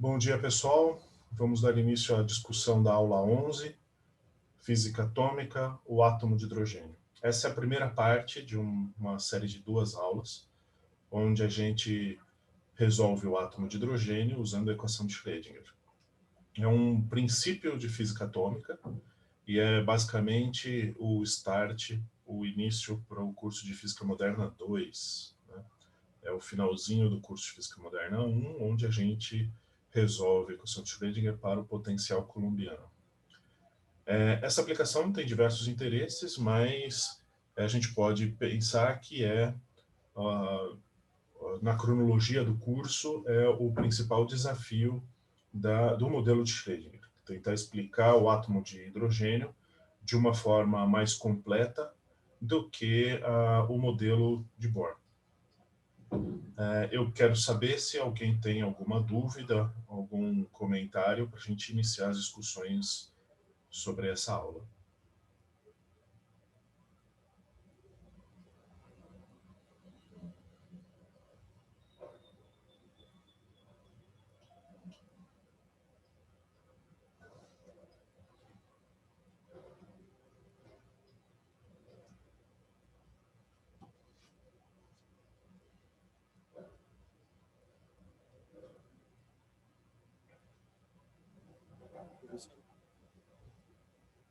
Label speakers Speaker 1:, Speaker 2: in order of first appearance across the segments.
Speaker 1: Bom dia, pessoal. Vamos dar início à discussão da aula 11, Física Atômica, o átomo de hidrogênio. Essa é a primeira parte de uma série de 2 aulas, onde a gente resolve o átomo de hidrogênio usando a equação de Schrödinger. É um princípio de física atômica e é basicamente o start, o início para o curso de Física Moderna 2, né? É o finalzinho do curso de Física Moderna 1, onde a gente resolve a equação de Schrödinger para o potencial coulombiano. Essa aplicação tem diversos interesses, mas a gente pode pensar que na cronologia do curso, é o principal desafio do modelo de Schrödinger. Tentar explicar o átomo de hidrogênio de uma forma mais completa do que o modelo de Bohr. Eu quero saber se alguém tem alguma dúvida, algum comentário para a gente iniciar as discussões sobre essa aula.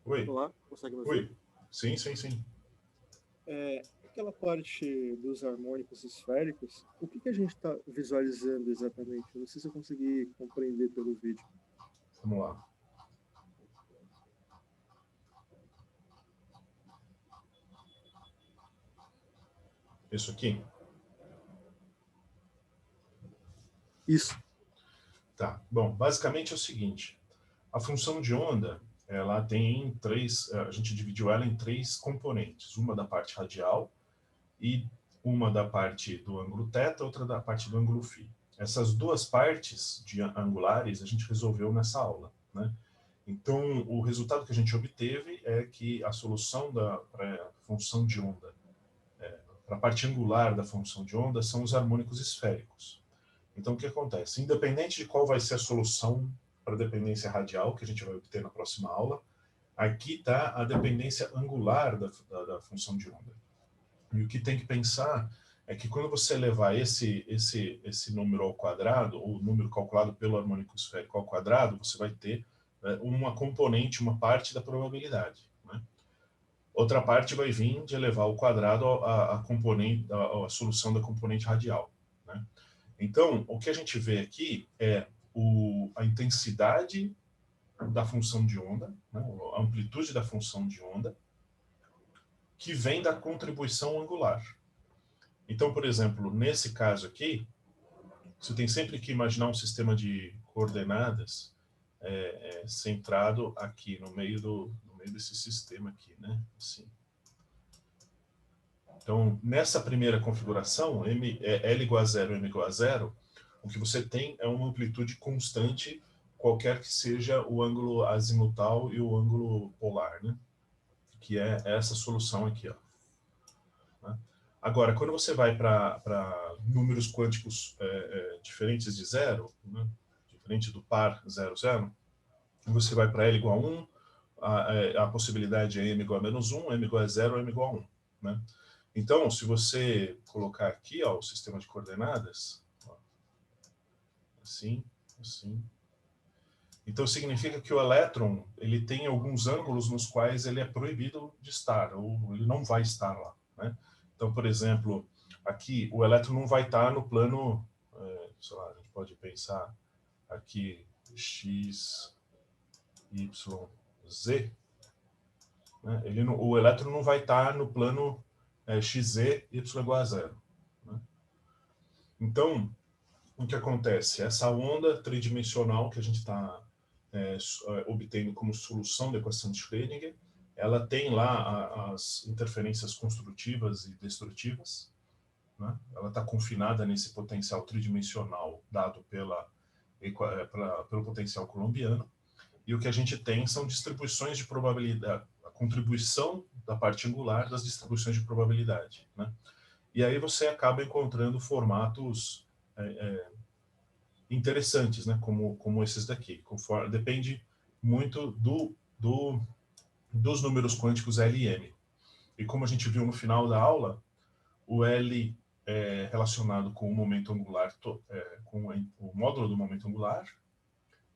Speaker 1: Oi?
Speaker 2: Olá, consegue me ouvir?
Speaker 1: Oi? Sim, sim, sim.
Speaker 2: Aquela parte dos harmônicos esféricos, o que a gente está visualizando exatamente? Eu não sei se eu consegui compreender pelo vídeo.
Speaker 1: Vamos lá. Isso aqui?
Speaker 2: Isso.
Speaker 1: Tá. Bom, basicamente é o seguinte. A função de onda, ela tem a gente dividiu ela em 3 componentes. Uma da parte radial e uma da parte do ângulo θ, outra da parte do ângulo φ. Essas 2 partes angulares a gente resolveu nessa aula, né? Então, o resultado que a gente obteve é que a solução para a função de onda, para a parte angular da função de onda, são os harmônicos esféricos. Então, o que acontece? Independente de qual vai ser a solução para a dependência radial, que a gente vai obter na próxima aula, aqui está a dependência angular da função de onda. E o que tem que pensar é que quando você levar esse número ao quadrado, ou o número calculado pelo harmônico esférico ao quadrado, você vai ter uma componente, uma parte da probabilidade, né? Outra parte vai vir de elevar ao quadrado a solução da componente radial, né? Então, o que a gente vê aqui é a intensidade da função de onda, né, a amplitude da função de onda, que vem da contribuição angular. Então, por exemplo, nesse caso aqui, você tem sempre que imaginar um sistema de coordenadas centrado aqui no meio desse sistema aqui, né? Assim. Então, nessa primeira configuração, L igual a zero, M igual a zero, o que você tem é uma amplitude constante, qualquer que seja o ângulo azimutal e o ângulo polar, né? Que é essa solução aqui, ó. Né? Agora, quando você vai para números quânticos diferentes de zero, né? Diferente do par 0, 0, você vai para L igual a 1, a possibilidade é M igual a menos 1, M igual a 0, M igual a 1. Né? Então, se você colocar aqui ó, o sistema de coordenadas, ó, assim, assim. Então, significa que o elétron ele tem alguns ângulos nos quais ele é proibido de estar, ou ele não vai estar lá. Né? Então, por exemplo, aqui o elétron não vai estar no plano, sei lá, a gente pode pensar aqui x, y, z. Né? O elétron não vai estar no plano xz, y igual a zero. Né? Então, o que acontece? Essa onda tridimensional que a gente está obtendo como solução da equação de Schrödinger, ela tem lá as interferências construtivas e destrutivas, né? Ela está confinada nesse potencial tridimensional dado pelo potencial coulombiano, e o que a gente tem são distribuições de probabilidade, a contribuição da parte angular das distribuições de probabilidade, né? E aí você acaba encontrando formatos interessantes, né? Como esses daqui. Depende muito dos números quânticos L e M. E como a gente viu no final da aula, o L é relacionado com o momento angular, com o módulo do momento angular,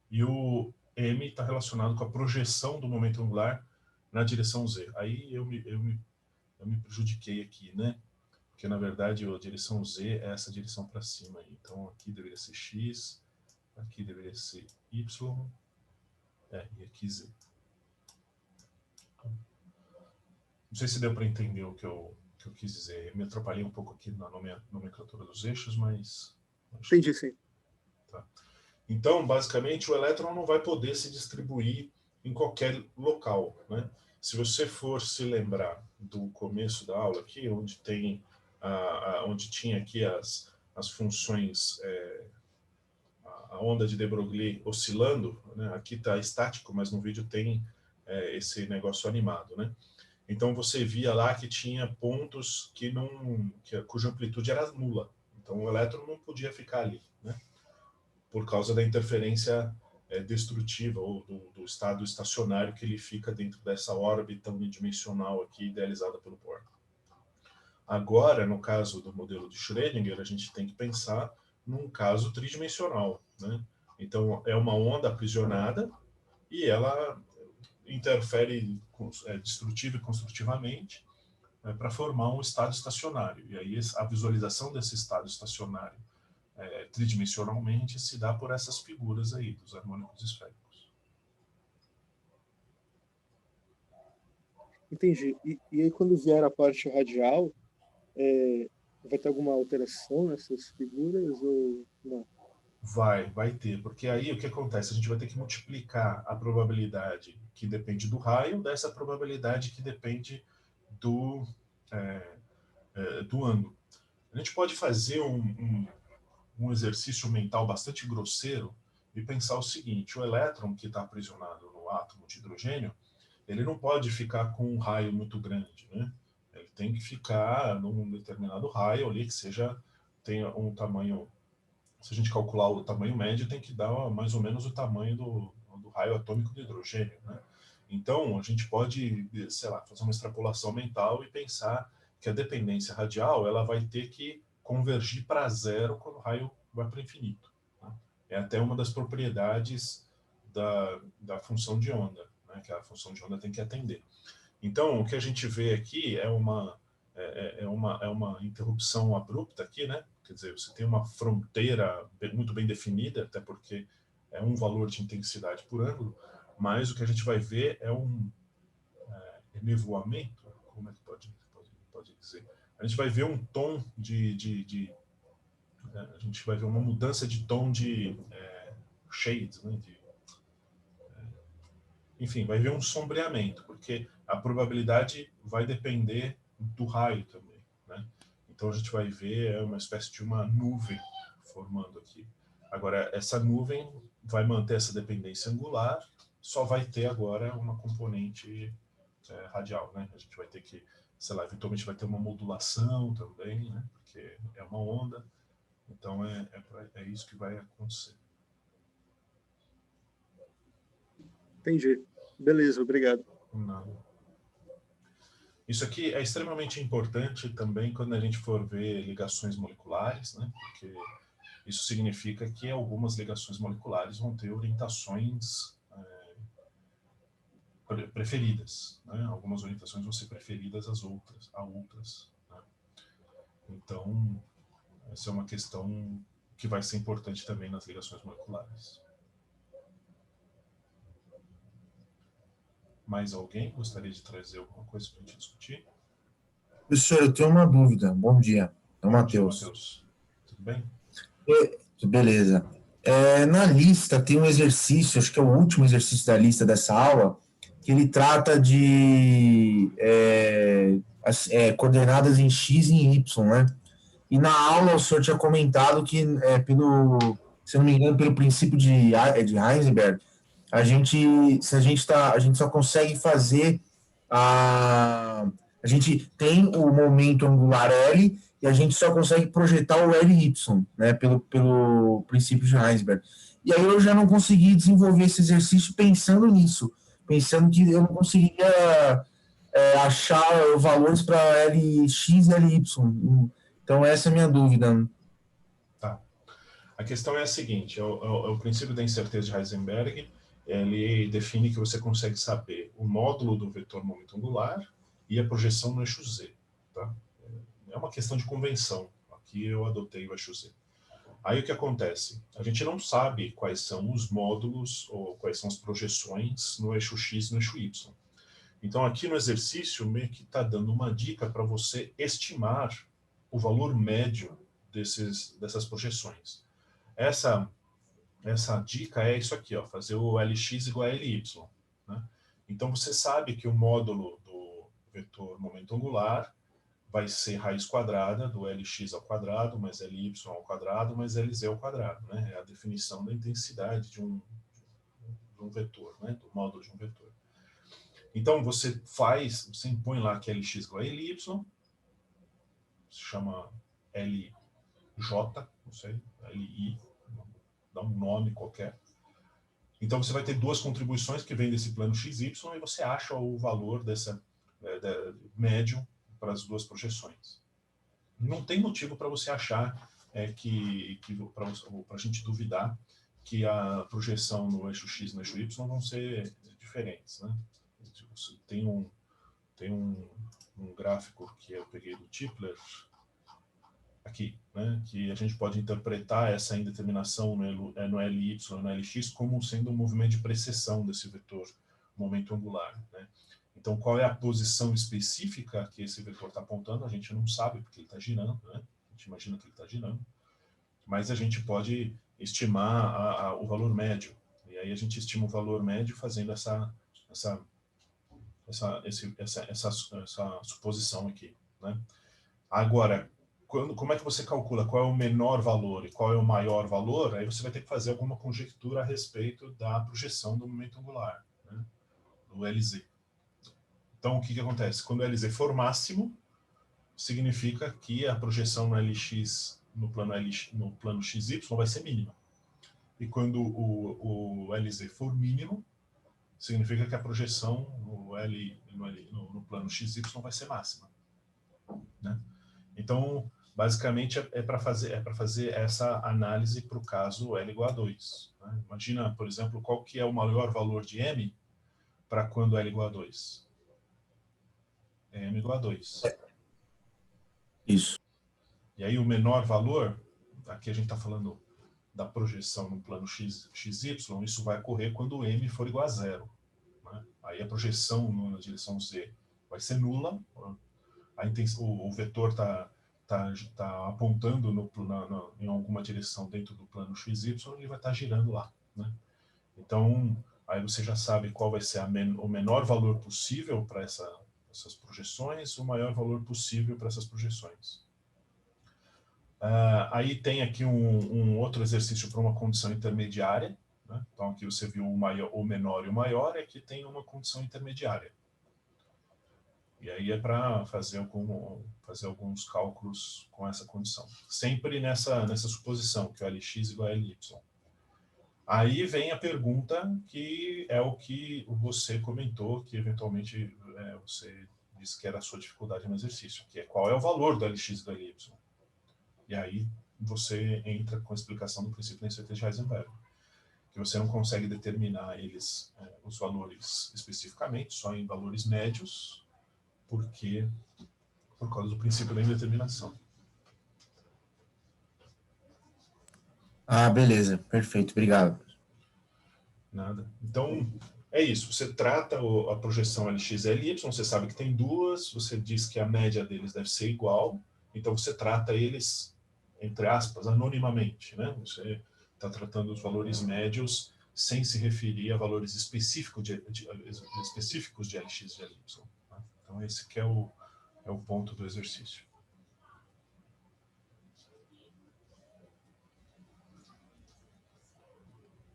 Speaker 1: e o M está relacionado com a projeção do momento angular na direção Z. Aí eu me prejudiquei aqui, né? Porque, na verdade, a direção Z é essa direção para cima. Então, aqui deveria ser X, aqui deveria ser Y, e aqui Z. Não sei se deu para entender o que eu quis dizer. Eu me atrapalhei um pouco aqui na nomenclatura dos eixos, mas...
Speaker 2: Entendi, sim.
Speaker 1: Tá. Então, basicamente, o elétron não vai poder se distribuir em qualquer local, né? Se você for se lembrar do começo da aula aqui, onde tem onde tinha aqui as funções, a onda de de Broglie oscilando, né? Aqui está estático, mas no vídeo tem esse negócio animado, né? Então você via lá que tinha pontos cuja amplitude era nula. Então o elétron não podia ficar ali, né? Por causa da interferência destrutiva ou do estado estacionário que ele fica dentro dessa órbita unidimensional aqui idealizada pelo Bohr. Agora, no caso do modelo de Schrödinger, a gente tem que pensar num caso tridimensional, né? Então, é uma onda aprisionada e ela interfere destrutiva e construtivamente para formar um estado estacionário. E aí a visualização desse estado estacionário tridimensionalmente se dá por essas figuras aí, dos harmônicos esféricos.
Speaker 2: Entendi. E aí, quando vier a parte radial, vai ter alguma alteração nessas figuras ou não?
Speaker 1: Vai ter, porque aí o que acontece? A gente vai ter que multiplicar a probabilidade que depende do raio dessa probabilidade que depende do ângulo. A gente pode fazer um exercício mental bastante grosseiro e pensar o seguinte: o elétron que está aprisionado no átomo de hidrogênio, ele não pode ficar com um raio muito grande, né? Ele tem que ficar num determinado raio ali que tenha um tamanho. Se a gente calcular o tamanho médio, tem que dar mais ou menos o tamanho do raio atômico do hidrogênio, né? Então, a gente pode, sei lá, fazer uma extrapolação mental e pensar que a dependência radial ela vai ter que convergir para zero quando o raio vai para o infinito, né? É até uma das propriedades da função de onda, né, que a função de onda tem que atender. Então, o que a gente vê aqui é uma interrupção abrupta aqui, né? Quer dizer, você tem uma fronteira muito bem definida, até porque é um valor de intensidade por ângulo, mas o que a gente vai ver é um enevoamento, como é que pode dizer? A gente vai ver um tom a gente vai ver uma mudança de tom de shades, né? Enfim, vai ver um sombreamento, porque a probabilidade vai depender do raio também, né? Então a gente vai ver uma espécie de uma nuvem formando aqui. Agora, essa nuvem vai manter essa dependência angular, só vai ter agora uma componente radial, né? A gente vai ter que, sei lá, eventualmente vai ter uma modulação também, né? Porque é uma onda, então é isso que vai acontecer.
Speaker 2: Entendi. Beleza, obrigado.
Speaker 1: Não. Isso aqui é extremamente importante também quando a gente for ver ligações moleculares, né? Porque isso significa que algumas ligações moleculares vão ter orientações preferidas, né? Algumas orientações vão ser preferidas a outras, né? Então, essa é uma questão que vai ser importante também nas ligações moleculares. Mais alguém gostaria de trazer alguma coisa para a gente discutir?
Speaker 3: Professor, eu tenho uma dúvida. Bom dia. É o Matheus.
Speaker 1: Matheus. Tudo bem?
Speaker 3: Beleza. Na lista tem um exercício, acho que é o último exercício da lista dessa aula, que ele trata de coordenadas em X e em Y, né? E na aula o senhor tinha comentado que, se não me engano, pelo princípio de Heisenberg, a gente só consegue fazer a gente tem o momento angular L e a gente só consegue projetar o LY, né, pelo princípio de Heisenberg. E aí eu já não consegui desenvolver esse exercício pensando nisso, pensando que eu não conseguiria achar valores para Lx e Ly. Então essa é a minha dúvida.
Speaker 1: Tá. A questão é a seguinte, o princípio da incerteza de Heisenberg, ele define que você consegue saber o módulo do vetor momento angular e a projeção no eixo Z. Tá? É uma questão de convenção. Aqui eu adotei o eixo Z. Aí o que acontece? A gente não sabe quais são os módulos ou quais são as projeções no eixo X e no eixo Y. Então aqui no exercício meio que está dando uma dica para você estimar o valor médio dessas projeções. Essa dica é isso aqui, ó, fazer o Lx igual a Ly. Né? Então você sabe que o módulo do vetor momento angular vai ser raiz quadrada do Lx ao quadrado, mais Ly ao quadrado, mais Lz ao quadrado. Né? É a definição da intensidade de um vetor, né? Do módulo de um vetor. Então você impõe lá que Lx igual a Ly, se chama Lj, não sei, Li, dá um nome qualquer. Então você vai ter duas contribuições que vêm desse plano XY e você acha o valor médio para as duas projeções. Não tem motivo para você achar para a gente duvidar que a projeção no eixo X e no eixo Y vão ser diferentes. Né? Tem um gráfico que eu peguei do Tipler, aqui, né, que a gente pode interpretar essa indeterminação no Ly e no Lx como sendo um movimento de precessão desse vetor momento angular. Né? Então, qual é a posição específica que esse vetor está apontando? A gente não sabe, porque ele está girando, né? A gente imagina que ele está girando, mas a gente pode estimar o valor médio. E aí a gente estima o valor médio fazendo essa suposição aqui. Né? Agora, como é que você calcula qual é o menor valor e qual é o maior valor? Aí você vai ter que fazer alguma conjectura a respeito da projeção do momento angular, né? Do Lz. Então, o que acontece? Quando o Lz for máximo, significa que a projeção no Lx, no plano XY, vai ser mínima. E quando o Lz for mínimo, significa que a projeção no plano XY vai ser máxima. Né? Então, basicamente, é para fazer essa análise para o caso L igual a 2. Né? Imagina, por exemplo, qual que é o maior valor de M para quando L igual a 2. É M igual a 2.
Speaker 3: Isso.
Speaker 1: E aí o menor valor, aqui a gente está falando da projeção no plano XY, isso vai ocorrer quando o M for igual a 0. Né? Aí a projeção na direção Z vai ser nula, o vetor está apontando em alguma direção dentro do plano XY, ele vai estar girando lá. Né? Então, aí você já sabe qual vai ser o menor valor possível para essas projeções, o maior valor possível para essas projeções. Aí tem aqui um outro exercício para uma condição intermediária. Né? Então, aqui você viu o menor e o maior, e aqui tem uma condição intermediária. E aí é para fazer alguns cálculos com essa condição. Sempre nessa suposição, que o Lx igual a Ly. Aí vem a pergunta, que é o que você comentou, que eventualmente você disse que era a sua dificuldade no exercício, que é qual é o valor do Lx igual a Ly. E aí você entra com a explicação do princípio da incerteza de Heisenberg, que você não consegue determinar os valores especificamente, só em valores médios, por causa do princípio da indeterminação.
Speaker 3: Ah, beleza. Perfeito. Obrigado.
Speaker 1: Nada. Então, é isso. Você trata a projeção Lx e Ly, você sabe que tem duas, você diz que a média deles deve ser igual, então você trata eles, entre aspas, anonimamente. Né? Você está tratando os valores médios sem se referir a valores específicos de Lx e Ly. Tá? Então, esse que é o ponto do exercício.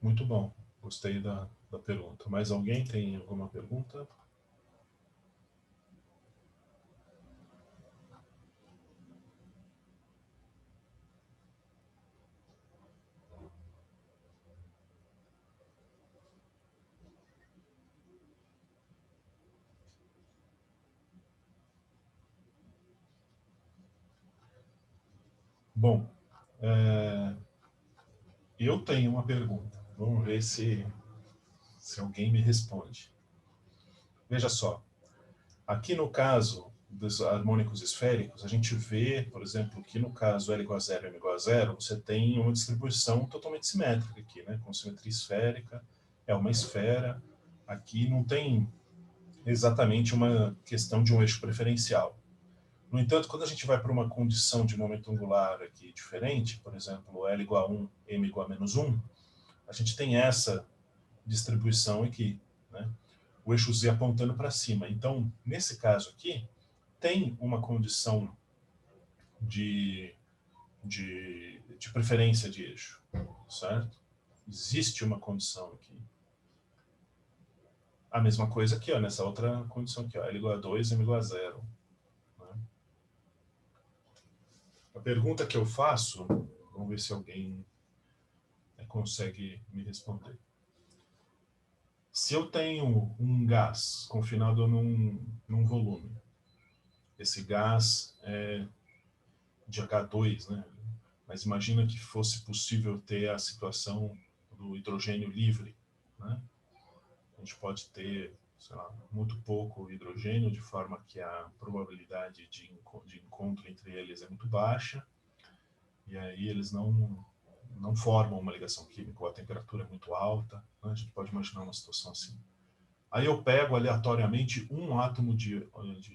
Speaker 1: Muito bom. Gostei da pergunta. Mais alguém tem alguma pergunta? Bom, eu tenho uma pergunta. Vamos ver se alguém me responde. Veja só, aqui no caso dos harmônicos esféricos, a gente vê, por exemplo, que no caso L igual a 0 e M igual a 0, você tem uma distribuição totalmente simétrica aqui, né? Com simetria esférica, é uma esfera. Aqui não tem exatamente uma questão de um eixo preferencial. No entanto, quando a gente vai para uma condição de momento angular aqui diferente, por exemplo, L igual a 1, M igual a menos 1, a gente tem essa distribuição aqui, né? O eixo Z apontando para cima. Então, nesse caso aqui, tem uma condição de preferência de eixo, certo? Existe uma condição aqui. A mesma coisa aqui, ó, nessa outra condição aqui, ó, L igual a 2, M igual a 0. Né? A pergunta que eu faço, vamos ver se alguém consegue me responder. Se eu tenho um gás confinado num volume, esse gás é de H2, né? Mas imagina que fosse possível ter a situação do hidrogênio livre, né? A gente pode ter, sei lá, muito pouco hidrogênio, de forma que a probabilidade de encontro entre eles é muito baixa, e aí eles não formam uma ligação química, ou a temperatura é muito alta, né? A gente pode imaginar uma situação assim. Aí eu pego aleatoriamente um átomo de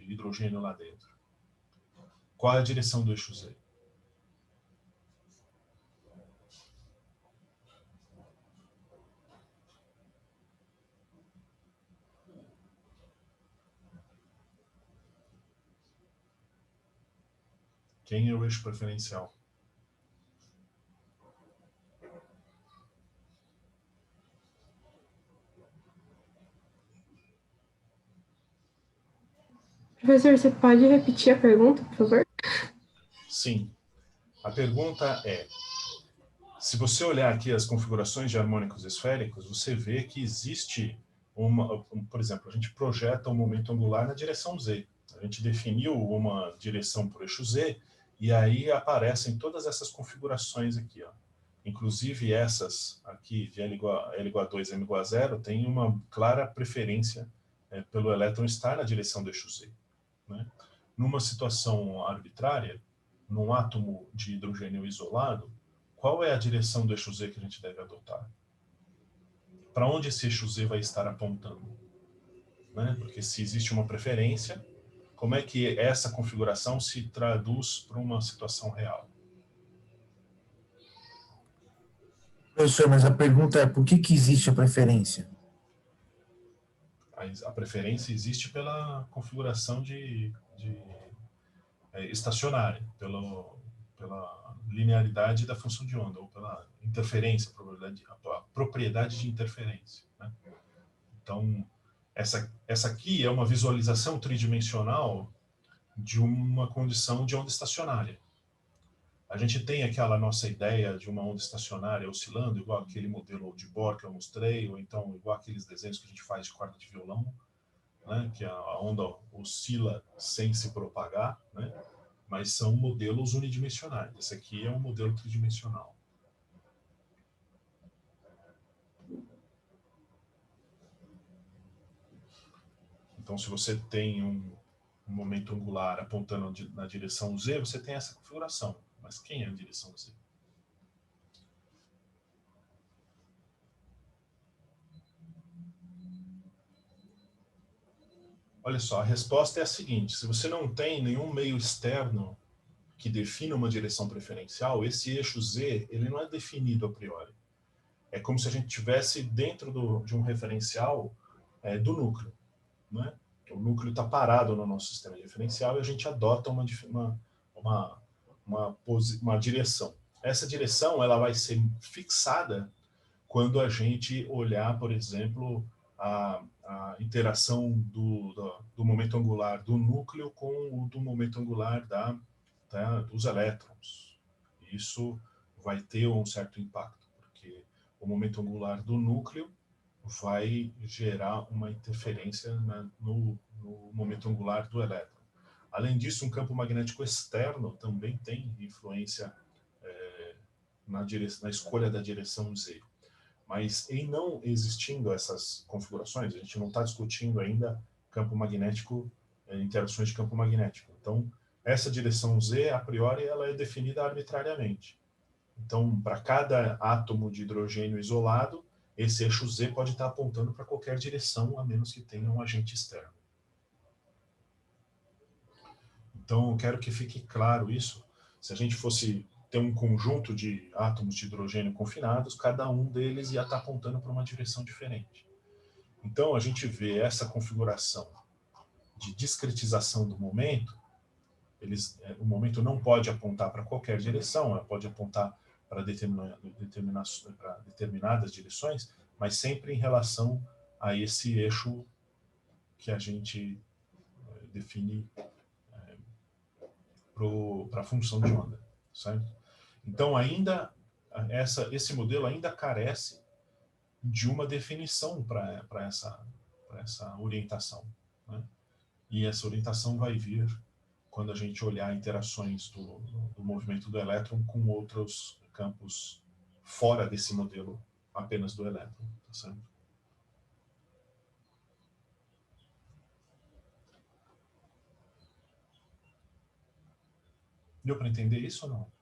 Speaker 1: hidrogênio lá dentro. Qual é a direção do eixo Z? Quem é o eixo preferencial?
Speaker 4: Professor, você pode repetir a pergunta, por favor?
Speaker 1: Sim. A pergunta é, se você olhar aqui as configurações de harmônicos esféricos, você vê que existe por exemplo, a gente projeta um momento angular na direção Z. A gente definiu uma direção para o eixo Z, e aí aparecem todas essas configurações aqui, ó. Inclusive essas aqui, de L igual a 2, M igual a 0, tem uma clara preferência pelo elétron estar na direção do eixo Z. Né? Numa situação arbitrária, num átomo de hidrogênio isolado, qual é a direção do eixo Z que a gente deve adotar? Para onde esse eixo Z vai estar apontando? Né? Porque se existe uma preferência, como é que essa configuração se traduz para uma situação real?
Speaker 3: Professor, mas a pergunta é, por que existe a preferência?
Speaker 1: A preferência existe pela configuração estacionária, pela linearidade da função de onda, ou pela interferência, a propriedade de interferência. Né? Então, essa aqui é uma visualização tridimensional de uma condição de onda estacionária. A gente tem aquela nossa ideia de uma onda estacionária oscilando, igual aquele modelo de Bohr que eu mostrei, ou então igual aqueles desenhos que a gente faz de quarta de violão, né, que a onda oscila sem se propagar, né, mas são modelos unidimensionais. Esse aqui é um modelo tridimensional. Então, se você tem um momento angular apontando na direção Z, você tem essa configuração. Mas quem é a direção Z? Olha só, a resposta é a seguinte: se você não tem nenhum meio externo que defina uma direção preferencial, esse eixo Z ele não é definido a priori. É como se a gente estivesse dentro de um referencial do núcleo. Né? O núcleo está parado no nosso sistema diferencial e a gente adota uma direção. Essa direção ela vai ser fixada quando a gente olhar, por exemplo, a interação do momento angular do núcleo com o do momento angular dos elétrons. Isso vai ter um certo impacto, porque o momento angular do núcleo vai gerar uma interferência no momento angular do elétron. Além disso, um campo magnético externo também tem influência na escolha da direção Z. Mas em não existindo essas configurações, a gente não está discutindo ainda campo magnético, interações de campo magnético. Então, essa direção Z, a priori, ela é definida arbitrariamente. Então, para cada átomo de hidrogênio isolado, esse eixo Z pode estar apontando para qualquer direção, a menos que tenha um agente externo. Então, eu quero que fique claro isso. Se a gente fosse ter um conjunto de átomos de hidrogênio confinados, cada um deles ia estar apontando para uma direção diferente. Então, a gente vê essa configuração de discretização do momento. O momento não pode apontar para qualquer direção, ela pode apontar para determinadas direções, mas sempre em relação a esse eixo que a gente define para a função de onda, certo? Então, ainda esse modelo ainda carece de uma definição para essa orientação, né? E essa orientação vai vir quando a gente olhar interações do movimento do elétron com outros campos fora desse modelo apenas do elétron, tá certo? Deu para entender isso ou não?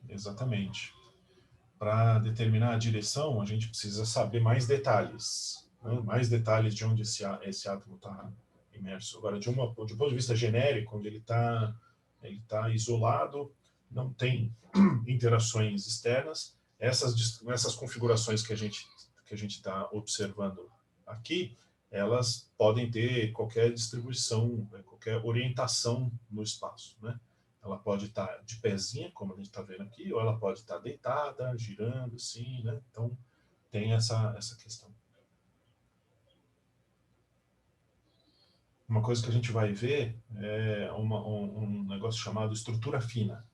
Speaker 1: Exatamente. Para determinar a direção, a gente precisa saber mais detalhes, né? Mais detalhes de onde esse átomo está imerso. Agora, de um ponto de vista genérico, onde ele tá isolado, não tem interações externas, essas configurações que a gente está observando aqui, elas podem ter qualquer distribuição, qualquer orientação no espaço, né? Ela pode estar de pezinha, como a gente está vendo aqui, ou ela pode estar deitada, girando, assim, né? Então, tem essa questão. Uma coisa que a gente vai ver é um negócio chamado estrutura fina,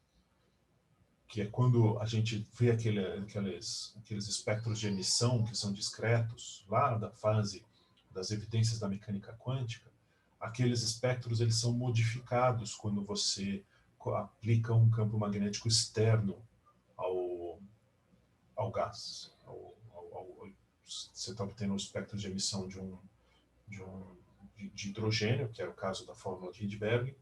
Speaker 1: que é quando a gente vê aqueles espectros de emissão que são discretos, lá da fase das evidências da mecânica quântica. Aqueles espectros, eles são modificados quando você aplica um campo magnético externo ao gás. Você está obtendo um espectro de emissão de hidrogênio, que é o caso da fórmula de Rydberg.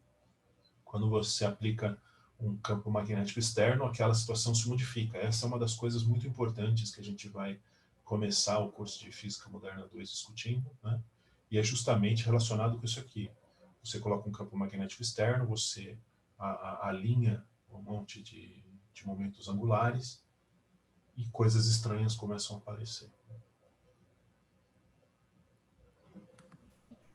Speaker 1: Quando você aplica um campo magnético externo, aquela situação se modifica. Essa é uma das coisas muito importantes que a gente vai começar o curso de Física Moderna 2 discutindo, né? E é justamente relacionado com isso aqui. Você coloca um campo magnético externo, você alinha um monte de momentos angulares e coisas estranhas começam a aparecer.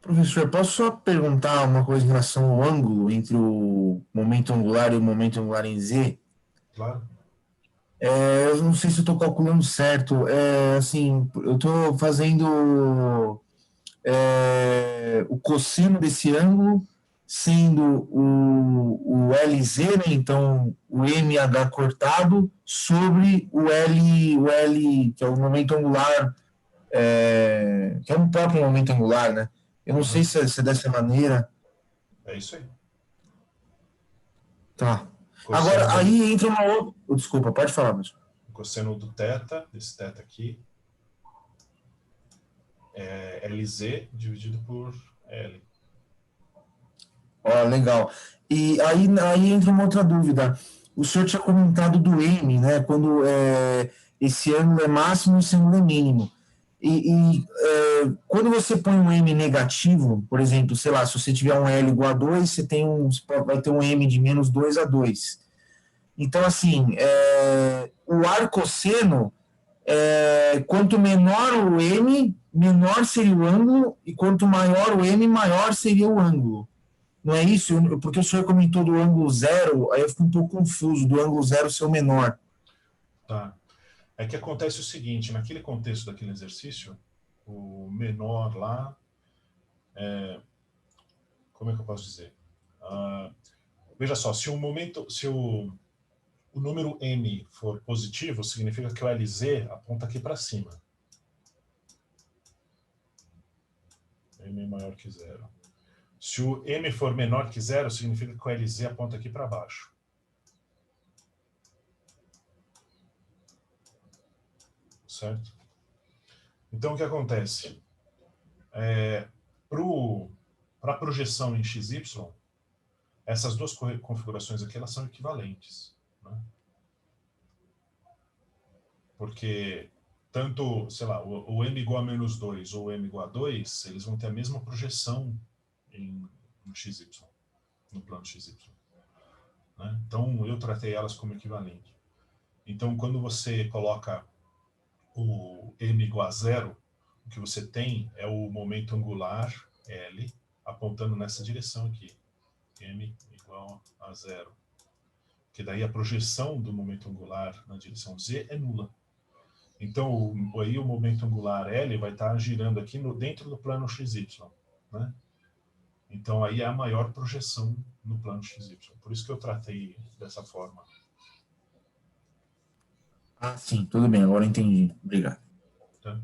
Speaker 3: Professor, posso só perguntar uma coisa em relação ao ângulo entre o momento angular e o momento angular em Z?
Speaker 1: Claro.
Speaker 3: Eu não sei se eu estou calculando certo. Assim, eu estou fazendo o cosseno desse ângulo sendo o LZ, né? Então o MH cortado sobre o L, que é o momento angular, que é um próprio momento angular, né? Eu não sei se é dessa maneira.
Speaker 1: É isso aí.
Speaker 3: Tá.
Speaker 1: Cosseno
Speaker 3: Agora, aí entra uma outra... Desculpa, pode falar, mas...
Speaker 1: O cosseno do θ, desse θ aqui, é LZ dividido por L.
Speaker 3: Ó, legal. E aí entra uma outra dúvida. O senhor tinha comentado do M, né? Quando esse ângulo é máximo e esse ângulo é mínimo. Quando você põe um M negativo, por exemplo, sei lá, se você tiver um L igual a 2, você vai ter um M de menos 2 a 2. Então, assim, o arcosseno, quanto menor o M, menor seria o ângulo, e quanto maior o M, maior seria o ângulo. Não é isso? Porque o senhor comentou do ângulo zero, aí eu fico um pouco confuso, do ângulo zero ser o menor.
Speaker 1: Tá. É que acontece o seguinte, naquele contexto daquele exercício, o menor lá, como é que eu posso dizer? Veja só, se o o número m for positivo, significa que o LZ aponta aqui para cima. M é maior que 0. Se o m for menor que 0, significa que o LZ aponta aqui para baixo. Certo? Então, o que acontece? Para a projeção em XY, essas duas configurações aqui, elas são equivalentes. Né? Porque tanto, sei lá, o m igual a menos 2 ou o m igual a 2, eles vão ter a mesma projeção no XY, no plano XY. Né? Então, eu tratei elas como equivalente. Então, quando você coloca o m igual a 0, o que você tem é o momento angular, L, apontando nessa direção aqui. M igual a 0. Que daí a projeção do momento angular na direção Z é nula. Então, aí o momento angular L vai estar girando aqui dentro do plano XY. Né? Então, aí é a maior projeção no plano XY. Por isso que eu tratei dessa forma.
Speaker 3: Ah, sim, tudo bem, agora entendi. Obrigado.
Speaker 1: Tá?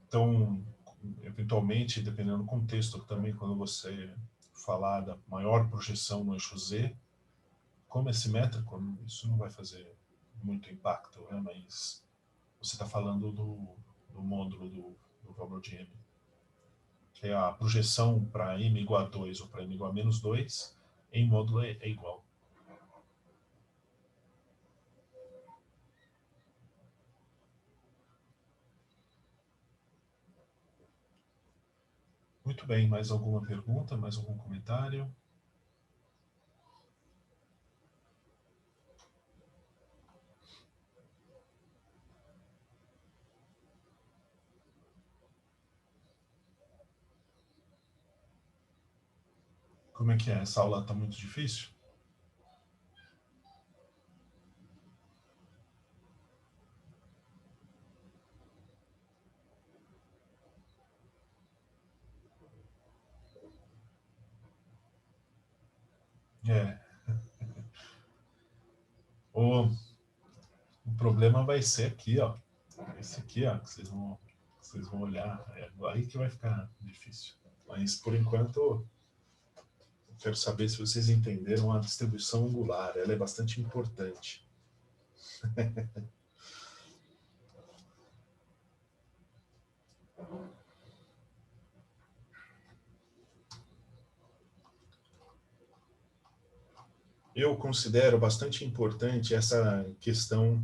Speaker 1: Então, eventualmente, dependendo do contexto também, quando você falar da maior projeção no eixo Z, como é simétrico, isso não vai fazer muito impacto, né? Mas você está falando do módulo do valor de m, que é a projeção para m igual a 2 ou para m igual a menos 2, em módulo é igual. Muito bem, mais alguma pergunta, mais algum comentário? Como é que é? Essa aula está muito difícil? É. O problema vai ser aqui, ó. Esse aqui, ó, que vocês vão olhar. É aí que vai ficar difícil. Mas, por enquanto, eu quero saber se vocês entenderam a distribuição angular. Ela é bastante importante. Eu considero bastante importante essa questão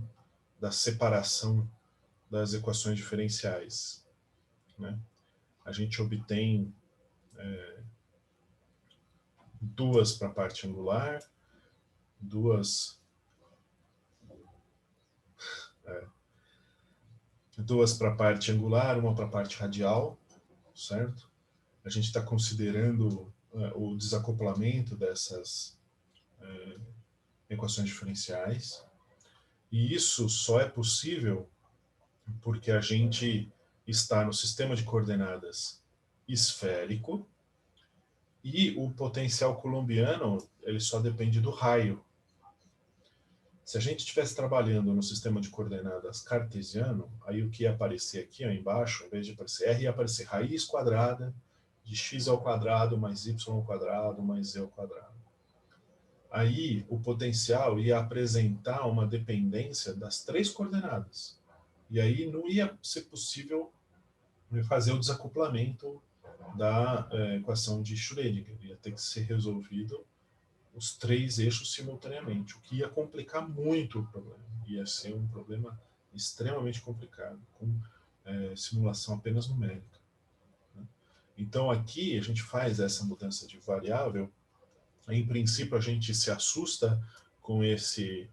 Speaker 1: da separação das equações diferenciais. Né? A gente obtém duas para a parte angular, duas para a parte angular, uma para a parte radial, certo? A gente está considerando o desacoplamento dessas equações diferenciais, e isso só é possível porque a gente está no sistema de coordenadas esférico e o potencial coulombiano ele só depende do raio. Se a gente estivesse trabalhando no sistema de coordenadas cartesiano, aí o que ia aparecer aqui ó, embaixo, em vez de aparecer R, ia aparecer raiz quadrada de x ao quadrado mais y ao quadrado mais z ao quadrado. Aí o potencial ia apresentar uma dependência das três coordenadas. E aí não ia ser possível fazer o desacoplamento da equação de Schrödinger. Ia ter que ser resolvido os três eixos simultaneamente, o que ia complicar muito o problema. Ia ser um problema extremamente complicado, com simulação apenas numérica. Né? Então aqui a gente faz essa mudança de variável. Em princípio a gente se assusta com esse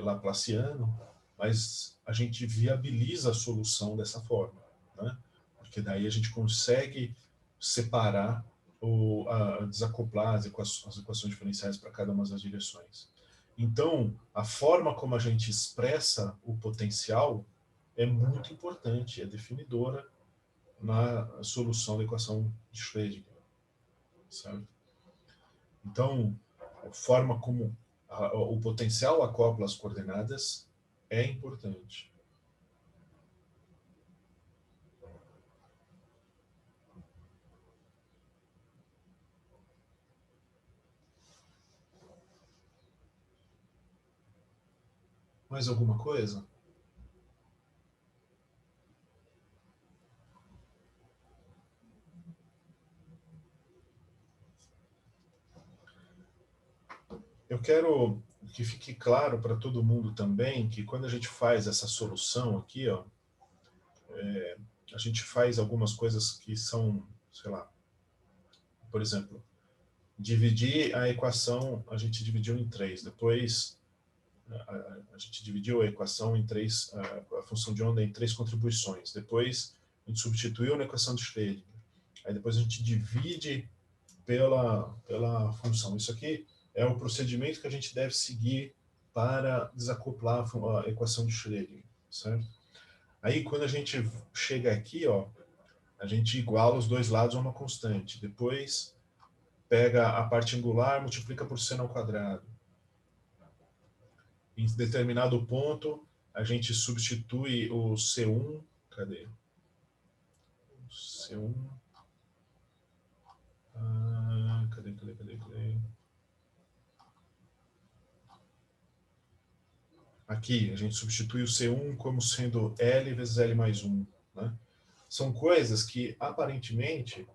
Speaker 1: Laplaciano, mas a gente viabiliza a solução dessa forma, né? Porque daí a gente consegue separar ou desacoplar as equações diferenciais para cada uma das direções. Então, a forma como a gente expressa o potencial é muito importante, é definidora na solução da equação de Schrödinger, certo? Então, forma como o potencial acopla as coordenadas é importante. Mais alguma coisa? Eu quero que fique claro para todo mundo também que quando a gente faz essa solução aqui, ó, a gente faz algumas coisas que são, sei lá, por exemplo, dividir a equação, a gente dividiu em 3, depois a gente dividiu a equação em 3, a função de onda em 3 contribuições, depois a gente substituiu na equação de Schrödinger, aí depois a gente divide pela função. Isso aqui é o procedimento que a gente deve seguir para desacoplar a equação de Schrödinger, certo? Aí, quando a gente chega aqui, ó, a gente iguala os dois lados a uma constante. Depois, pega a parte angular, multiplica por seno ao quadrado. Em determinado ponto, a gente substitui o C1... Cadê? O C1... Cadê? Aqui, a gente substitui o C1 como sendo L vezes L mais 1. Né? São coisas que, aparentemente,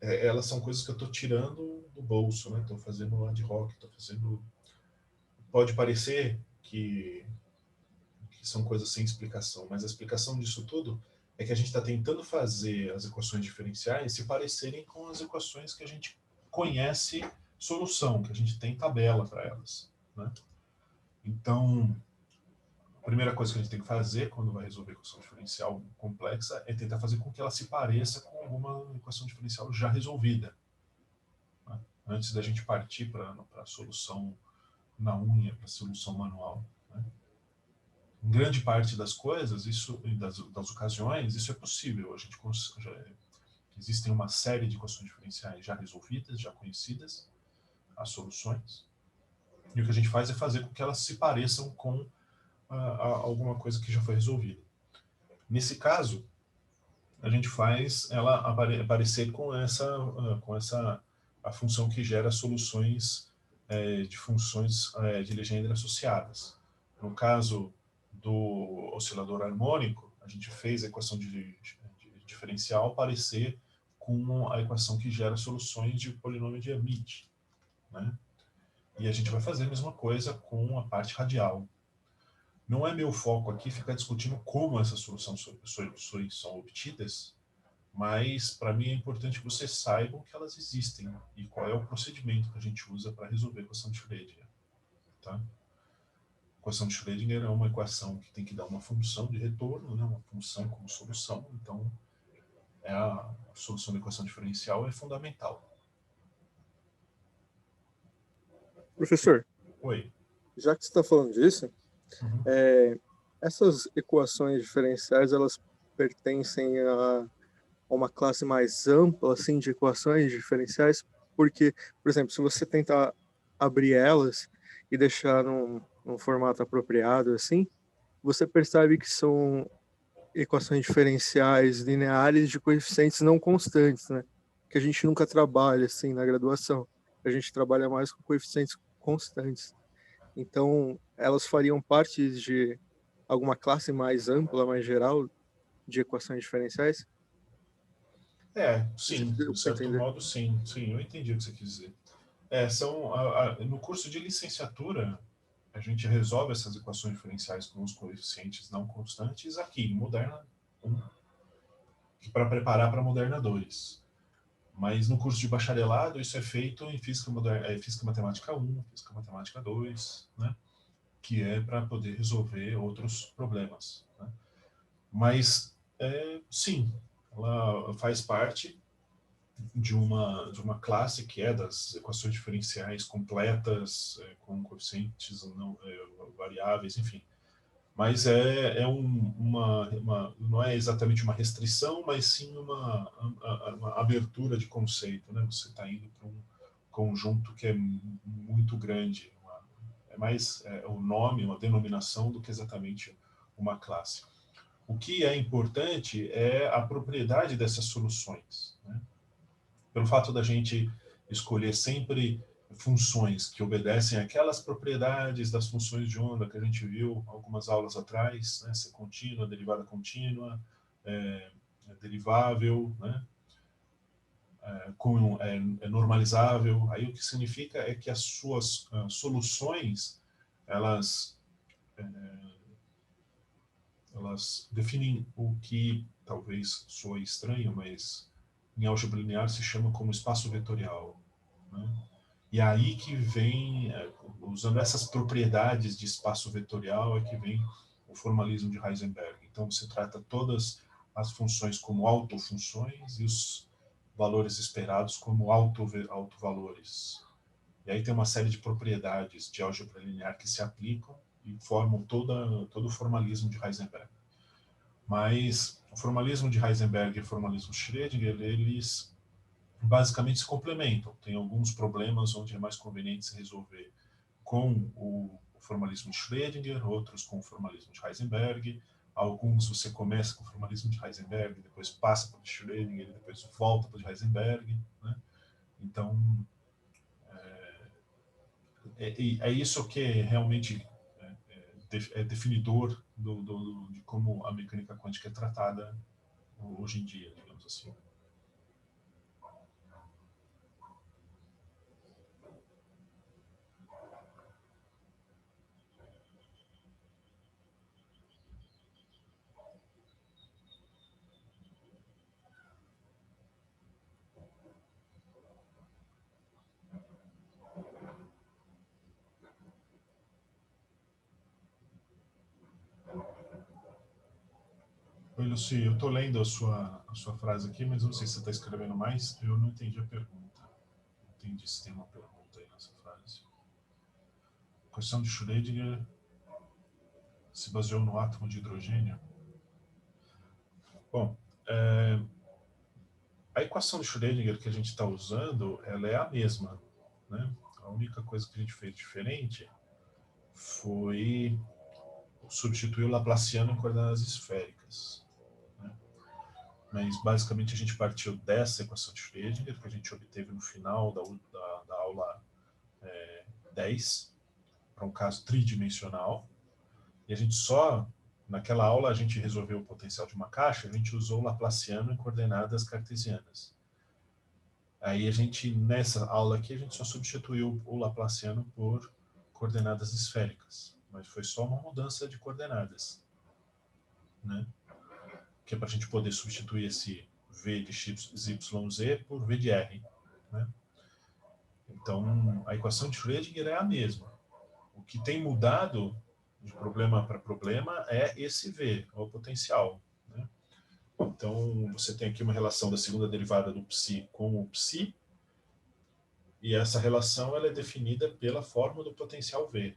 Speaker 1: elas são coisas que eu estou tirando do bolso, né? Estou fazendo ad hoc, estou fazendo... Pode parecer que são coisas sem explicação, mas a explicação disso tudo é que a gente está tentando fazer as equações diferenciais se parecerem com as equações que a gente conhece solução, que a gente tem tabela para elas, né? Então, a primeira coisa que a gente tem que fazer quando vai resolver equação diferencial complexa é tentar fazer com que ela se pareça com alguma equação diferencial já resolvida, né? Antes da gente partir para a solução na unha, para a solução manual, né? Em grande parte das coisas, das ocasiões, isso é possível. A gente existem uma série de equações diferenciais já resolvidas, já conhecidas, as soluções. E o que a gente faz é fazer com que elas se pareçam com alguma coisa que já foi resolvida. Nesse caso, a gente faz ela aparecer com a função que gera soluções de funções de Legendre associadas. No caso do oscilador harmônico, a gente fez a equação de diferencial parecer com a equação que gera soluções de polinômio de Hermite, né? E a gente vai fazer a mesma coisa com a parte radial. Não é meu foco aqui ficar discutindo como essas soluções são obtidas, mas para mim é importante que vocês saibam que elas existem e qual é o procedimento que a gente usa para resolver a equação de Schrödinger, tá? A equação de Schrödinger é uma equação que tem que dar uma função de retorno, né? Uma função como solução, então a solução da equação diferencial é fundamental.
Speaker 2: Professor,
Speaker 1: Oi.
Speaker 2: já que você está falando disso, essas equações diferenciais, elas pertencem a uma classe mais ampla, assim, de equações diferenciais, porque, por exemplo, se você tentar abrir elas e deixar num formato apropriado, assim, você percebe que são equações diferenciais lineares de coeficientes não constantes, né? Que a gente nunca trabalha, assim, na graduação. A gente trabalha mais com coeficientes constantes. Então, elas fariam parte de alguma classe mais ampla, mais geral, de equações diferenciais?
Speaker 1: Sim,
Speaker 2: Deu
Speaker 1: de
Speaker 2: para
Speaker 1: certo
Speaker 2: entender?
Speaker 1: modo, sim, eu entendi o que você quis dizer. No curso de licenciatura, a gente resolve essas equações diferenciais com os coeficientes não constantes aqui, em Moderna 1, para preparar para Moderna 2. Mas no curso de bacharelado, isso é feito em Física Matemática 1, Física Matemática 2, né? Que é para poder resolver outros problemas, né? Mas, sim, ela faz parte de uma classe que é das equações diferenciais completas, com coeficientes não, variáveis, enfim. Mas não é exatamente uma restrição, mas sim uma abertura de conceito, né? Você está indo para um conjunto que é muito grande. É mais o nome, uma denominação, do que exatamente uma classe. O que é importante é a propriedade dessas soluções, né? Pelo fato da gente escolher sempre funções que obedecem àquelas propriedades das funções de onda que a gente viu algumas aulas atrás, né? Ser contínua, derivada contínua, derivável, né? É normalizável. Aí o que significa é que as suas soluções, elas definem o que talvez soe estranho, mas em álgebra linear se chama como espaço vetorial, né? E aí que vem, usando essas propriedades de espaço vetorial, é que vem o formalismo de Heisenberg. Então você trata todas as funções como autofunções e os valores esperados como autovalores. E aí tem uma série de propriedades de álgebra linear que se aplicam e formam todo o formalismo de Heisenberg. Mas o formalismo de Heisenberg e o formalismo de Schrödinger, eles basicamente se complementam. Tem alguns problemas onde é mais conveniente se resolver com o formalismo de Schrödinger, outros com o formalismo de Heisenberg. Alguns você começa com o formalismo de Heisenberg, depois passa para o de Schrödinger, depois volta para o de Heisenberg, né? Então, é isso que realmente é definidor de como a mecânica quântica é tratada hoje em dia, digamos assim. Oi, Luci, eu estou lendo a sua frase aqui, mas não sei se você está escrevendo mais. Eu não entendi a pergunta. Não entendi se tem uma pergunta aí nessa frase. A equação de Schrödinger se baseou no átomo de hidrogênio? Bom, a equação de Schrödinger que a gente está usando, ela é a mesma, né? A única coisa que a gente fez diferente foi substituir o Laplaciano em coordenadas esféricas, né? Mas basicamente a gente partiu dessa equação de Schrödinger que a gente obteve no final da aula 10, para um caso tridimensional, e a gente naquela aula a gente resolveu o potencial de uma caixa, a gente usou o Laplaciano em coordenadas cartesianas. Aí nessa aula aqui, a gente só substituiu o Laplaciano por coordenadas esféricas, mas foi só uma mudança de coordenadas, né? Que é para a gente poder substituir esse V de YZ por V de R, né? Então, a equação de Schrödinger é a mesma. O que tem mudado de problema para problema é esse V, o potencial, né? Então, você tem aqui uma relação da segunda derivada do psi com o psi, e essa relação ela é definida pela fórmula do potencial V.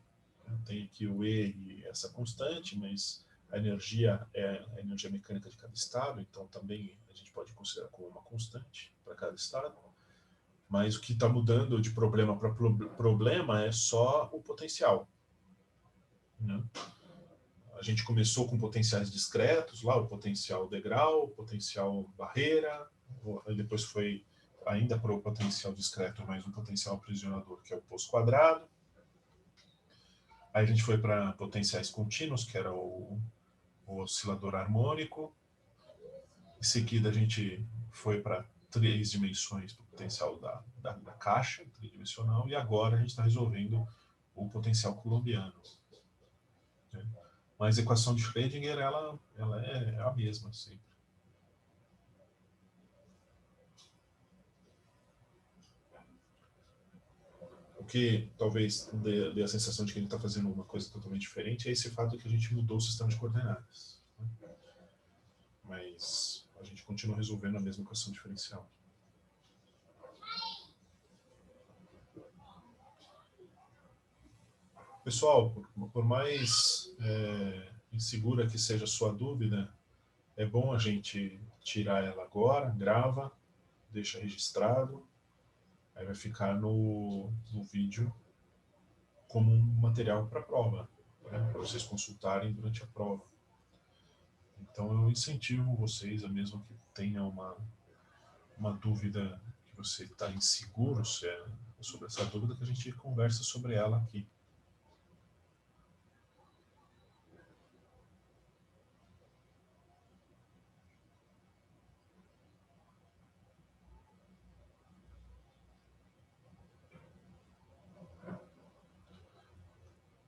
Speaker 1: Tem aqui o E e essa constante, mas a energia é a energia mecânica de cada estado, então também a gente pode considerar como uma constante para cada estado. Mas o que está mudando de problema para problema é só o potencial, né? A gente começou com potenciais discretos, lá o potencial degrau, o potencial barreira, depois foi ainda para o potencial discreto, mais um potencial aprisionador, que é o poço quadrado. Aí a gente foi para potenciais contínuos, que era o oscilador harmônico. Em seguida a gente foi para 3 dimensões do potencial da caixa tridimensional, e agora a gente está resolvendo o potencial coulombiano, né? Mas a equação de Schrödinger, ela é a mesma sempre. O que talvez dê a sensação de que ele está fazendo uma coisa totalmente diferente é esse fato de que a gente mudou o sistema de coordenadas, né? Mas a gente continua resolvendo a mesma equação diferencial. Pessoal, por mais insegura que seja a sua dúvida, é bom a gente tirar ela agora, grava, deixa registrado. Aí vai ficar no vídeo como um material para prova, né? Para vocês consultarem durante a prova. Então eu incentivo vocês, a mesmo que tenha uma dúvida, que você está inseguro sobre essa dúvida, que a gente conversa sobre ela aqui.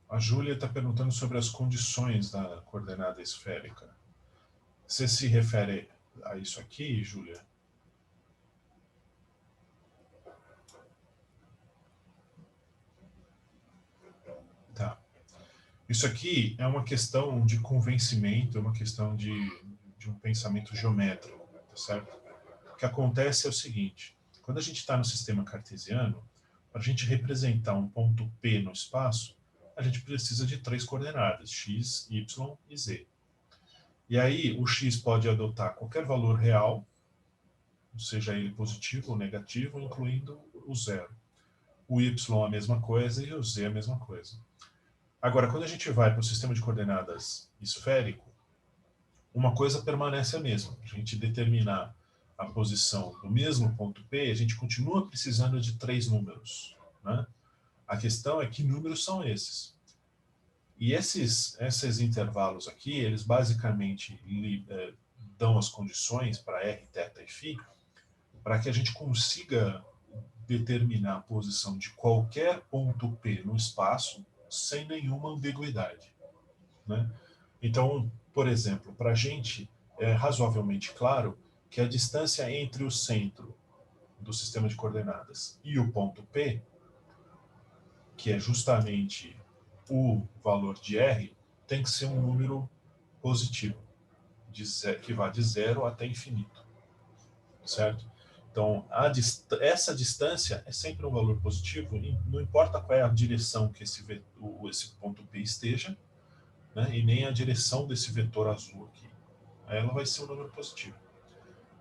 Speaker 1: A Júlia está perguntando sobre as condições da coordenada esférica. Você se refere a isso aqui, Júlia? Tá. Isso aqui é uma questão de convencimento, é uma questão de um pensamento geométrico, tá certo? O que acontece é o seguinte: quando a gente está no sistema cartesiano, para a gente representar um ponto P no espaço, a gente precisa de 3 coordenadas, x, y e z. E aí o x pode adotar qualquer valor real, seja ele positivo ou negativo, incluindo o zero. O y a mesma coisa e o z a mesma coisa. Agora, quando a gente vai para o sistema de coordenadas esférico, uma coisa permanece a mesma. A gente determinar a posição do mesmo ponto P, a gente continua precisando de 3 números, né? A questão é que números são esses. E esses intervalos aqui, eles basicamente dão as condições para R, θ e φ, para que a gente consiga determinar a posição de qualquer ponto P no espaço sem nenhuma ambiguidade, né? Então, por exemplo, para a gente é razoavelmente claro que a distância entre o centro do sistema de coordenadas e o ponto P, que é justamente o valor de R, tem que ser um número positivo, que vá de 0 até infinito, certo? Então, essa distância é sempre um valor positivo, não importa qual é a direção que esse ponto P esteja, né, e nem a direção desse vetor azul aqui. Aí ela vai ser um número positivo.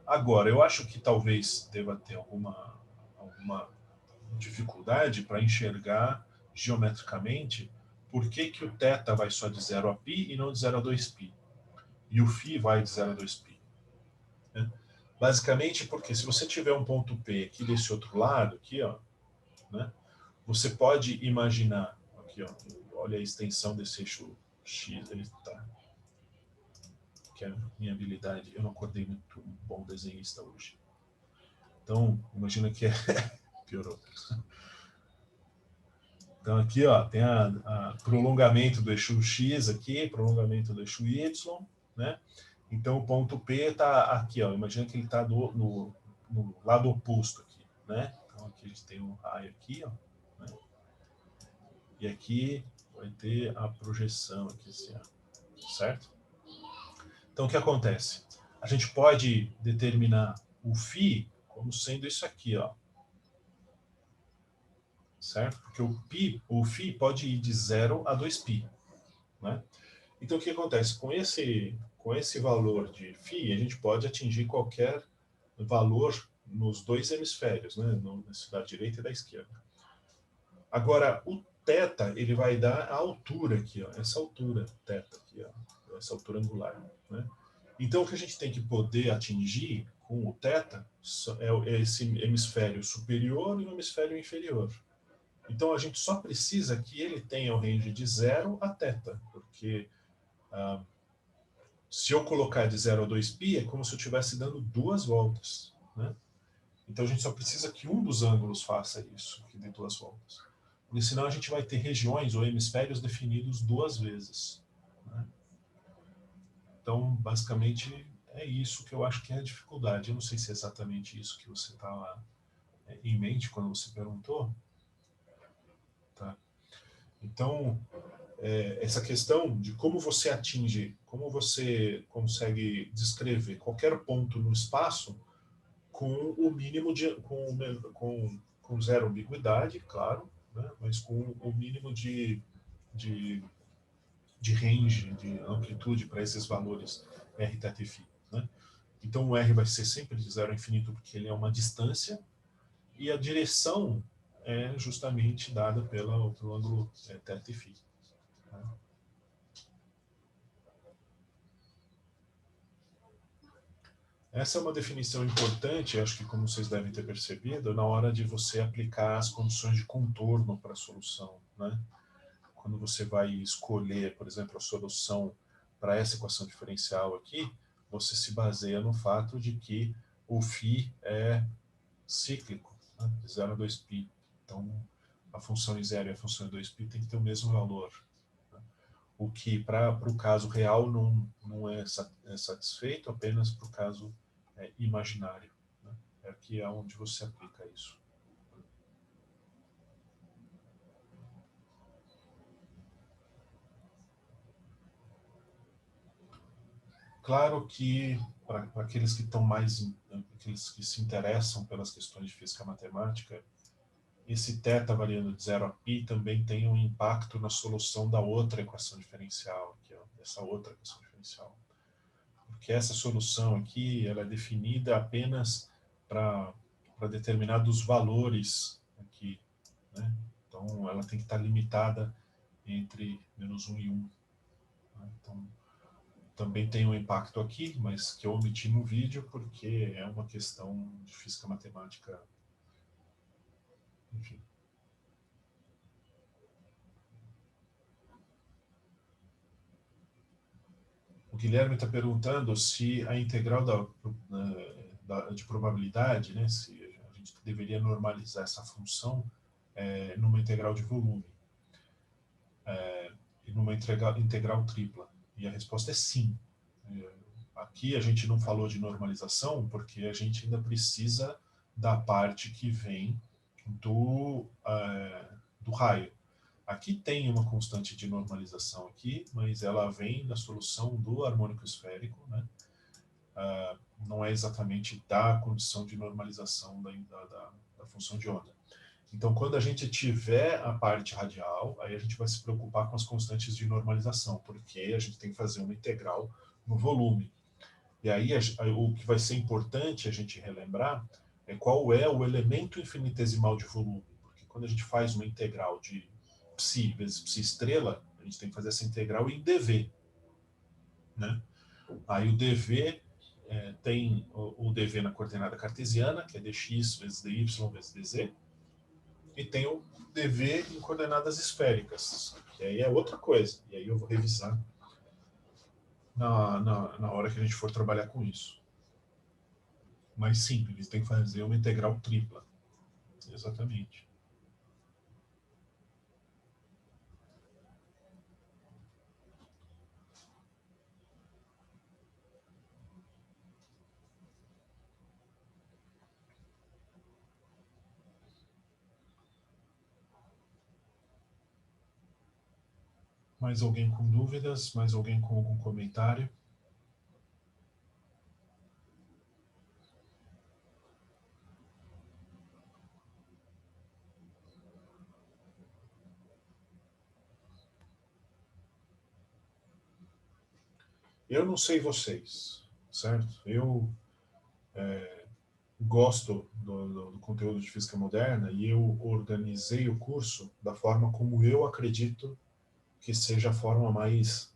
Speaker 1: Agora, eu acho que talvez deva ter alguma dificuldade para enxergar geometricamente por que o θ vai só de 0 a π e não de 0 a 2π. E o φ vai de 0 a 2π. Né? Basicamente porque se você tiver um ponto P aqui desse outro lado, aqui, ó, né, você pode imaginar, aqui, ó, olha a extensão desse eixo X, ele tá, que é a minha habilidade, eu não acordei muito um bom desenhista hoje. Então, imagina que piorou. Então aqui, ó, tem a prolongamento do eixo X aqui, prolongamento do eixo Y, né? Então o ponto P está aqui, ó, imagina que ele está no lado oposto aqui, né? Então aqui a gente tem um raio aqui, ó, né? E aqui vai ter a projeção aqui, assim, ó, certo? Então o que acontece? A gente pode determinar o φ como sendo isso aqui, ó, certo? Porque o φ pode ir de 0 a 2π, né? Então, o que acontece? Com esse valor de φ, a gente pode atingir qualquer valor nos dois hemisférios, né? Da direita e da esquerda. Agora, o θ, ele vai dar a altura aqui, ó, essa altura θ aqui, ó, essa altura angular, né? Então, o que a gente tem que poder atingir com o θ é esse hemisfério superior e o hemisfério inferior. Então, a gente só precisa que ele tenha o range de 0 a θ, porque se eu colocar de 0 a 2π, é como se eu estivesse dando 2 voltas, né? Então, a gente só precisa que um dos ângulos faça isso, que dê 2 voltas. Porque senão a gente vai ter regiões ou hemisférios definidos 2 vezes, né? Então, basicamente, é isso que eu acho que é a dificuldade. Eu não sei se é exatamente isso que você estava em mente quando você perguntou. Tá? Então, essa questão de como você atinge, como você consegue descrever qualquer ponto no espaço com o mínimo de, com zero ambiguidade, claro, né? Mas com o mínimo de range, de amplitude para esses valores R, θ e φ, né? Então o R vai ser sempre de 0 a infinito porque ele é uma distância, e a direção é justamente dada pelo ângulo θ e φ. Tá? Essa é uma definição importante, acho que como vocês devem ter percebido, na hora de você aplicar as condições de contorno para a solução, né? Quando você vai escolher, por exemplo, a solução para essa equação diferencial aqui, você se baseia no fato de que o φ é cíclico, né? De 0 a 2π. Então, a função em 0 e a função em 2π tem que ter o mesmo valor. Né? O que, para o caso real, não é satisfeito, apenas para o caso imaginário. Né? É aqui onde você aplica isso. Claro que para aqueles que estão aqueles que se interessam pelas questões de física matemática, esse θ variando de 0 a π também tem um impacto na solução da outra equação diferencial, que é essa outra equação diferencial. Porque essa solução aqui, ela é definida apenas para determinados valores aqui, né? Então, ela tem que estar limitada entre -1 e 1. Né? Então, também tem um impacto aqui, mas que eu omiti no vídeo porque é uma questão de física matemática, enfim. O Guilherme está perguntando se a integral de probabilidade, né, se a gente deveria normalizar essa função numa integral de volume e numa integral tripla. E a resposta é sim. Aqui a gente não falou de normalização porque a gente ainda precisa da parte que vem do raio. Aqui tem uma constante de normalização aqui, mas ela vem da solução do harmônico esférico, né? Não é exatamente da condição de normalização da função de onda. Então, quando a gente tiver a parte radial, aí a gente vai se preocupar com as constantes de normalização, porque a gente tem que fazer uma integral no volume. E aí o que vai ser importante a gente relembrar é qual é o elemento infinitesimal de volume. Porque quando a gente faz uma integral de π vezes π estrela, a gente tem que fazer essa integral em dV. Né? Aí o dV tem o dV na coordenada cartesiana, que é dx vezes dy vezes dz, e tem o dV em coordenadas esféricas, que aí é outra coisa. E aí eu vou revisar na hora que a gente for trabalhar com isso. Mas sim, eles têm que fazer uma integral tripla. Exatamente. Mais alguém com dúvidas? Mais alguém com algum comentário? Eu não sei vocês, certo? Eu gosto do conteúdo de física moderna e eu organizei o curso da forma como eu acredito que seja a forma mais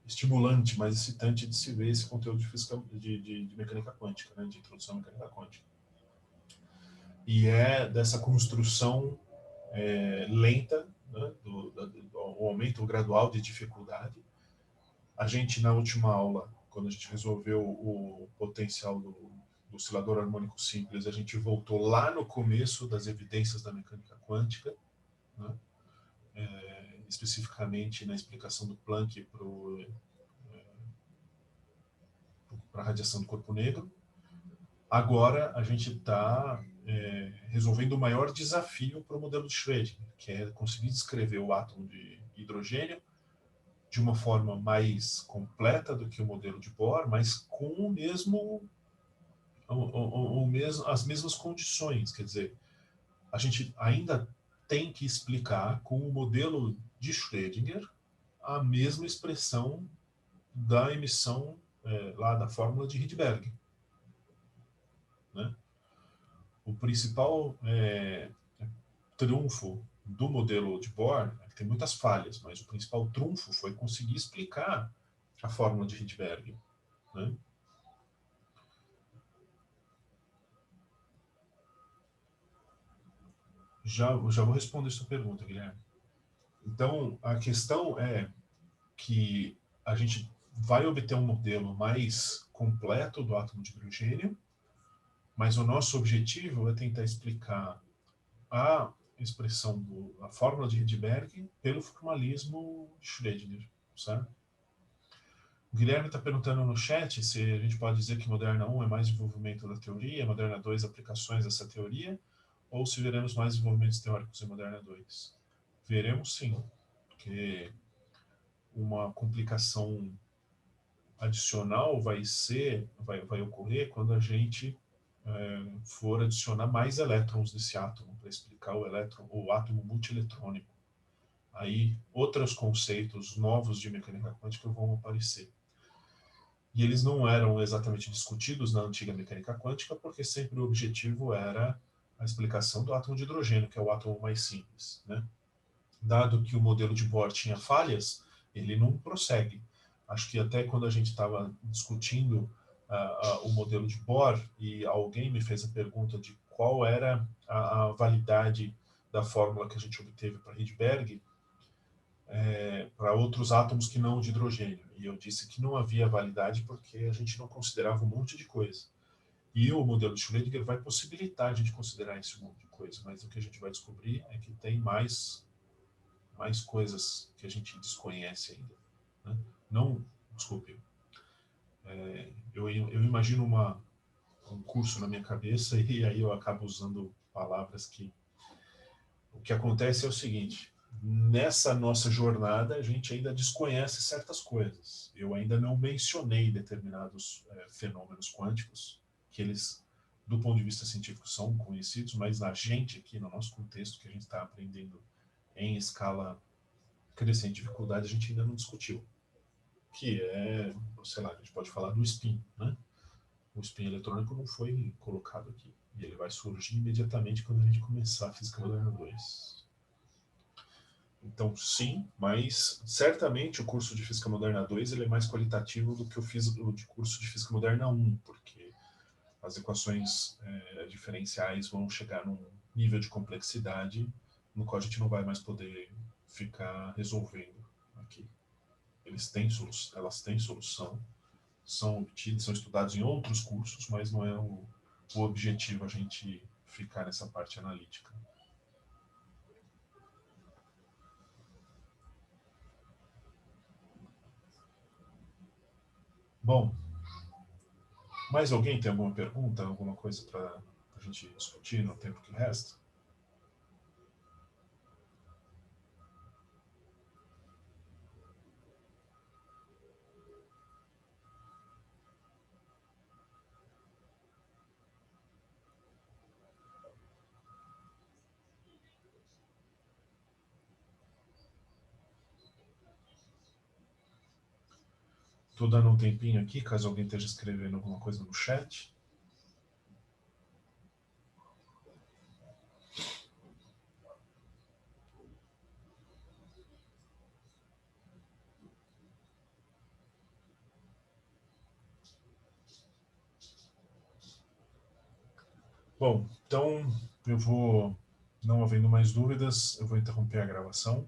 Speaker 1: estimulante, mais excitante de se ver esse conteúdo de física de mecânica quântica, né, de introdução à mecânica quântica. E é dessa construção lenta, né, do aumento gradual de dificuldade. A gente, na última aula, quando a gente resolveu o potencial do oscilador harmônico simples, a gente voltou lá no começo das evidências da mecânica quântica, né? Especificamente na explicação do Planck para a radiação do corpo negro. Agora a gente está resolvendo o maior desafio para o modelo de Schrödinger, que é conseguir descrever o átomo de hidrogênio de uma forma mais completa do que o modelo de Bohr, mas com as mesmas condições. Quer dizer, a gente ainda tem que explicar com o modelo de Schrödinger a mesma expressão da emissão lá da fórmula de Rydberg. Né? o principal trunfo do modelo de Bohr, que tem muitas falhas, mas o principal trunfo foi conseguir explicar a fórmula de Rydberg, né? Já vou responder sua pergunta, Guilherme. Então, a questão é que a gente vai obter um modelo mais completo do átomo de hidrogênio, mas o nosso objetivo é tentar explicar a expressão a fórmula de Rydberg pelo formalismo de Schrödinger, certo? O Guilherme está perguntando no chat se a gente pode dizer que Moderna 1 é mais desenvolvimento da teoria, Moderna 2 aplicações dessa teoria, ou se veremos mais desenvolvimentos teóricos em Moderna 2. Veremos sim, porque uma complicação adicional vai ocorrer quando a gente for adicionar mais elétrons nesse átomo, para explicar o átomo multieletrônico. Aí outros conceitos novos de mecânica quântica vão aparecer. E eles não eram exatamente discutidos na antiga mecânica quântica, porque sempre o objetivo era a explicação do átomo de hidrogênio, que é o átomo mais simples, né? Dado que o modelo de Bohr tinha falhas, ele não prossegue. Acho que até quando a gente estava discutindo o modelo de Bohr e alguém me fez a pergunta de qual era a validade da fórmula que a gente obteve para Rydberg, para outros átomos que não de hidrogênio. E eu disse que não havia validade porque a gente não considerava um monte de coisa. E o modelo de Schrödinger vai possibilitar a gente considerar esse monte de coisa, mas o que a gente vai descobrir é que tem mais coisas que a gente desconhece ainda, né? Não, desculpe, eu imagino um curso na minha cabeça e aí eu acabo usando palavras que... O que acontece é o seguinte: nessa nossa jornada a gente ainda desconhece certas coisas. Eu ainda não mencionei determinados fenômenos quânticos que eles, do ponto de vista científico, são conhecidos, mas na gente aqui, no nosso contexto que a gente está aprendendo em escala crescente de dificuldade, a gente ainda não discutiu. Que é, sei lá, a gente pode falar do spin, né? O spin eletrônico não foi colocado aqui. E ele vai surgir imediatamente quando a gente começar a Física Moderna 2. Então, sim, mas certamente o curso de Física Moderna 2 ele é mais qualitativo do que o de curso de Física Moderna 1, porque as equações diferenciais vão chegar num nível de complexidade no qual a gente não vai mais poder ficar resolvendo aqui. Elas têm solução, são obtidas, são estudados em outros cursos, mas não é o objetivo a gente ficar nessa parte analítica. Bom, mais alguém tem alguma pergunta, alguma coisa para a gente discutir no tempo que resta? Estou dando um tempinho aqui, caso alguém esteja escrevendo alguma coisa no chat. Bom, então eu vou, não havendo mais dúvidas, eu vou interromper a gravação.